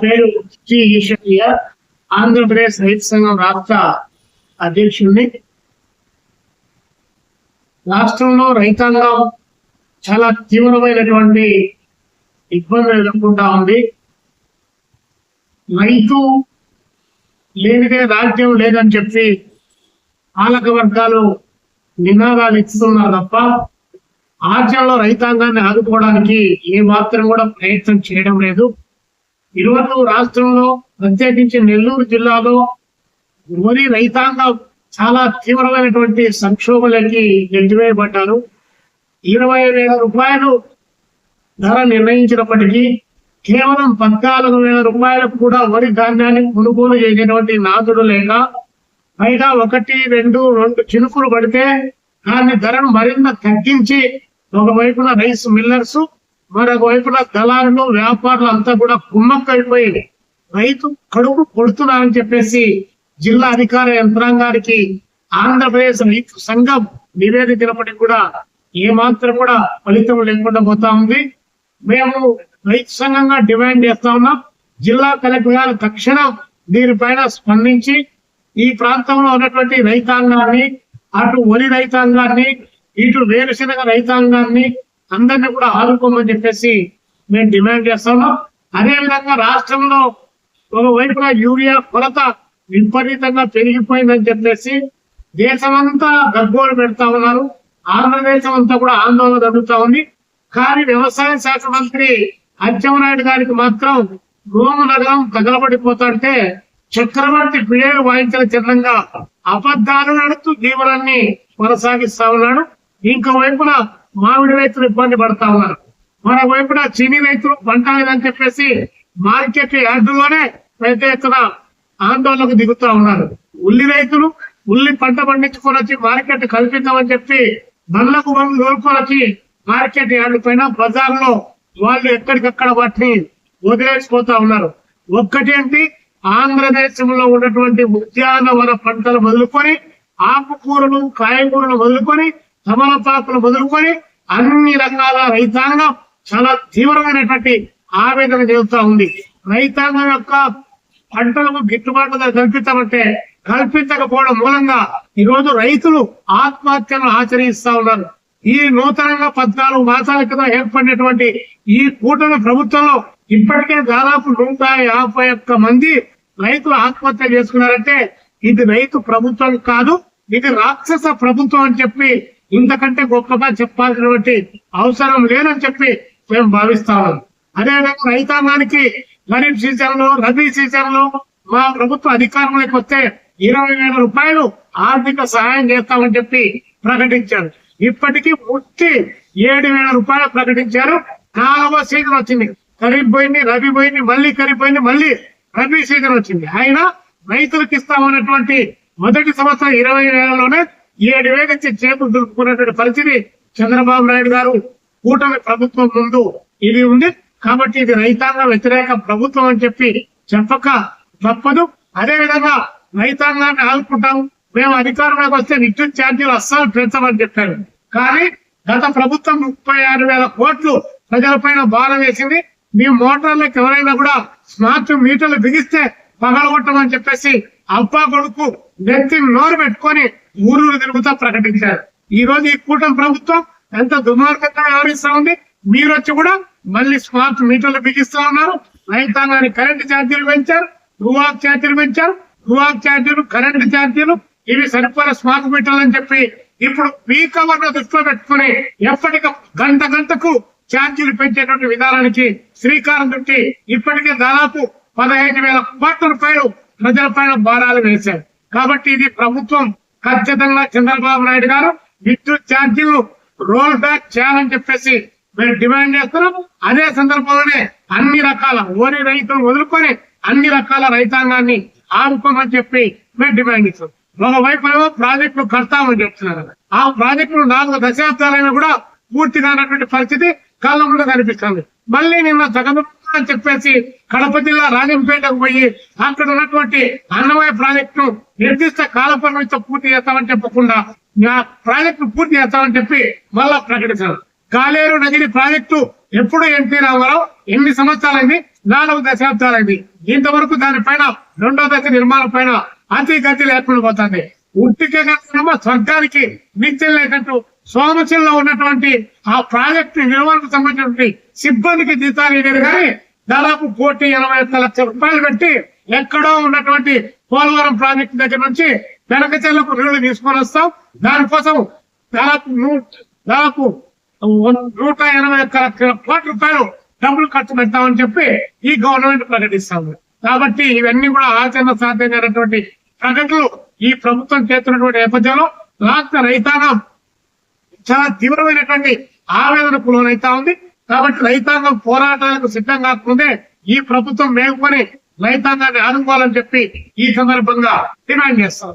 పేరు జి ఈశ్వరయ్య, ఆంధ్రప్రదేశ్ రైతు సంఘం రాష్ట్ర అధ్యక్షుడిని. రాష్ట్రంలో రైతాంగం చాలా తీవ్రమైనటువంటి ఇబ్బందులు ఎదుర్కొంటా ఉంది. రైతు లేనిదే రాజ్యం లేదని చెప్పి పాలక వర్గాలు నినాదాలు ఇస్తున్నారు తప్ప ఆచరణలో రైతాంగాన్ని ఆదుకోవడానికి ఏ మాత్రం కూడా ప్రయత్నం చేయడం లేదు. ఈరోజు రాష్ట్రంలో ప్రత్యేకించి నెల్లూరు జిల్లాలో వరి రైతాంగం చాలా తీవ్రమైనటువంటి సంక్షోభాలకి నెట్టివేయబడ్డారు. 20,000 రూపాయలు ధర నిర్ణయించినప్పటికీ కేవలం 14,000 రూపాయలకు కూడా వరి ధాన్యాన్ని కొనుగోలు చేసేటువంటి నాదుడు లేక పైగా 1-2 చినుకులు పడితే దాని ధరను మరింత తగ్గించి ఒకవైపున రైస్ మిల్లర్స్, మరొక వైపున దళారులు, వ్యాపారులు అంతా కూడా కుమ్మక్కైపోయి రైతు కడుపు కొడుతున్నారని చెప్పేసి జిల్లా అధికార యంత్రాంగానికి ఆంధ్రప్రదేశ్ రైతు సంఘం నివేదించినప్పటికీ కూడా ఏమాత్రం కూడా ఫలితం లేకుండా పోతా ఉంది. మేము రైతు సంఘంగా డిమాండ్ చేస్తా ఉన్నాం, జిల్లా కలెక్టర్ గారు తక్షణం దీనిపైన స్పందించి ఈ ప్రాంతంలో ఉన్నటువంటి రైతాంగాన్ని, అటు వరి రైతాంగాన్ని, ఇటు వేరుశెనగ రైతాంగాన్ని అందరినీ కూడా ఆదుకోమని చెప్పేసి మేము డిమాండ్ చేస్తున్నాం. అదేవిధంగా రాష్ట్రంలో ఒకవైపున యూరియా కొరత విపరీతంగా పెరిగిపోయిందని చెప్పేసి దేశమంతా గగ్గోలు పెడతా ఉన్నారు. ఆంధ్రదేశం అంతా కూడా ఆందోళన జరుగుతా ఉంది. కానీ వ్యవసాయ శాఖ మంత్రి అచ్చెన్నాయుడు గారికి మాత్రం రోము నగరం తగలబడిపోతుంటే చక్రవర్తి పిడేలు వాయించిన చిహ్నంగా అబద్ధాలు నడుస్తూ జీవనాన్ని కొనసాగిస్తా ఉన్నాడు. ఇంకో వైపున మామిడి రైతులు ఇబ్బంది పడతా ఉన్నారు. మరో వైపున చీనీ రైతులు పంట లేదని చెప్పేసి మార్కెట్ యార్డుల్లోనే పెద్ద ఎత్తున ఆందోళనకు దిగుతా ఉన్నారు. ఉల్లి రైతులు ఉల్లి పంట పండించుకొని వచ్చి మార్కెట్ కల్పిద్దామని చెప్పి బండ్లకు బండ్లు దోలుకొని వచ్చి మార్కెట్ యార్డు పైన బజార్లో వాళ్ళు ఎక్కడికక్కడ వాటిని వదిలేసిపోతా ఉన్నారు. ఒక్కటేంటి, ఆంధ్రదేశంలో ఉన్నటువంటి ఉద్యానవన పంటలు మొదలుకొని ఆకుకూరలు, కాయగూరలు మొదలుకొని తమలపాకులు మొదలుకొని అన్ని రకాల రైతాంగం చాలా తీవ్రమైనటువంటి ఆవేదన చెందుతా ఉంది. రైతాంగం యొక్క పంటలకు గిట్టుబాటు ధర కల్పించకపోవడం మూలంగా ఈరోజు రైతులు ఆత్మహత్యలను ఆచరిస్తా ఉన్నారు. ఈ నూతనంగా 14 మాసాల క్రితం ఏర్పడినటువంటి ఈ కూటమి ప్రభుత్వంలో ఇప్పటికే దాదాపు 151 మంది రైతులు ఆత్మహత్య చేసుకున్నారంటే ఇది రైతు ప్రభుత్వం కాదు, ఇది రాక్షస ప్రభుత్వం అని చెప్పి ఇంతకంటే గొప్పగా చెప్పాల్సినటువంటి అవసరం లేదని చెప్పి మేము భావిస్తాము. అదేవిధంగా రైతాంగానికి ఖరీఫ్ సీజన్ లో, రబీ సీజన్ లో మా ప్రభుత్వ అధికారంలోకి వస్తే 20,000 రూపాయలు ఆర్థిక సహాయం చేస్తామని చెప్పి ప్రకటించారు. ఇప్పటికీ ముట్టి 7,000 రూపాయలు ప్రకటించారు. 4వ సీజన్ వచ్చింది, ఖరీఫ్ పోయింది, రబీ పోయింది, మళ్ళీ ఖరీఫ్ పోయింది, మళ్ళీ రబీ సీజన్ వచ్చింది. అయినా రైతులకు ఇస్తామన్నటువంటి మొదటి సంవత్సరం 20,000లోనే 7,000 ఇచ్చి చేతులు దులుపుకున్నటువంటి పరిస్థితి చంద్రబాబు నాయుడు గారు కూటమి ప్రభుత్వం ముందు ఇది ఉంది. కాబట్టి ఇది రైతాంగ వ్యతిరేక ప్రభుత్వం అని చెప్పి చెప్పక తప్పదు. అదేవిధంగా రైతాంగాన్ని ఆదుకుంటాం, మేము అధికారంలోకి వస్తే విద్యుత్ ఛార్జీలు అస్సలు పెంచమని చెప్పారు. కానీ గత ప్రభుత్వం 36,000 కోట్లు ప్రజలపైన భారం వేసింది. మీ మోటార్లకు ఎవరైనా కూడా స్మార్ట్ మీటర్లు బిగిస్తే పగలగొట్టమని చెప్పేసి అబ్బా కొడుకు నెత్తి నోరు పెట్టుకొని ఊరూరు తిరుగుతా ప్రకటించారు. ఈ రోజు ఈ కూటమి ప్రభుత్వం ఎంత దుర్మార్గంగా వ్యవహరిస్తా ఉంది. మీరు వచ్చి కూడా మళ్ళీ స్మార్ట్ మీటర్లు బిగిస్తా ఉన్నారు. రైతాంగాన్ని కరెంటు ఛార్జీలు పెంచారు, రూవాక్ ఛార్జీలు పెంచారు. రూవాక్ ఛార్జీలు, కరెంటు ఛార్జీలు ఇవి సరిపోయిన స్మార్ట్ మీటర్లు అని చెప్పి ఇప్పుడు పీక్ అవర్ ను దృష్టిలో పెట్టుకుని ఎప్పటికీ గంటకు ఛార్జీలు పెంచేటువంటి విధానానికి శ్రీకారం చుట్టి ఇప్పటికే దాదాపు 15,000 కోట్ల రూపాయలు ప్రజలపైన భారాలు వేశారు. కాబట్టి ఇది ప్రభుత్వం ఖచ్చితంగా చంద్రబాబు నాయుడు గారు విద్యుత్ ఛార్జీలు రోల్ బ్యాక్ చేయాలని చెప్పేసి మేము డిమాండ్ చేస్తున్నాం. అదే సందర్భంలోనే అన్ని రకాల వరి రైతులు వదులుకొని అన్ని రకాల రైతాంగాన్ని ఆదుకోమని చెప్పి మేము డిమాండ్ ఇస్తాం. ఒకవైపు ప్రాజెక్టులు కడతామని చెప్తున్నారు. ఆ ప్రాజెక్టులు 4 దశాబ్దాలైనా కూడా పూర్తి కానటువంటి పరిస్థితి కళ్ళ ముందు కనిపిస్తుంది. మళ్ళీ నిన్న జగన్ చెప్పేసి కడప జిల్లా రాజంపేటకు పోయి అక్కడ ఉన్నటువంటి అన్నమయ్య ప్రాజెక్టు నిర్దిష్ట కాల పరిమితితో పూర్తి చేస్తామని చెప్పకుండా ప్రాజెక్టు పూర్తి చేస్తామని చెప్పి మళ్ళా ప్రకటించారు. కాలేరు నగిరి ప్రాజెక్టు ఎప్పుడు ఎన్టీ రామారావు ఎన్ని సంవత్సరాలైంది? 4 దశాబ్దాలైంది. ఇంతవరకు దానిపైన 2వ దశ నిర్మాణం పైన అతి గతి లేకుండా పోతుంది. ఉట్టికే స్వర్గానికి నిత్యం లేనట్టు సోమశిలలో ఉన్నటువంటి ఆ ప్రాజెక్టు నిర్వహణకు సంబంధించినటువంటి సిబ్బందికి జీతాలు ఇవ్వలేదు కానీ దాదాపు 1,81,00,000 రూపాయలు పెట్టి ఎక్కడో ఉన్నటువంటి పోలవరం ప్రాజెక్టు దగ్గర నుంచి వెనకచెల్లకు నీళ్లు తీసుకొని వస్తాం. దానికోసం దాదాపు 181 కోట్ల రూపాయలు డబ్బులు ఖర్చు పెడతామని చెప్పి ఈ గవర్నమెంట్ ప్రకటిస్తాము. కాబట్టి ఇవన్నీ కూడా ఆచరణ సాధ్యమైనటువంటి ప్రకటనలు ఈ ప్రభుత్వం చేస్తున్నటువంటి నేపథ్యంలో రాష్ట్ర రైతాంగం చాలా తీవ్రమైనటువంటి ఆవేదనకు లోనైతా ఉంది. కాబట్టి రైతాంగం పోరాటాలకు సిద్ధం కాకముందే ఈ ప్రభుత్వం మేల్కొని రైతాంగాన్ని ఆదుకోవాలని చెప్పి ఈ సందర్భంగా డిమాండ్ చేస్తాం.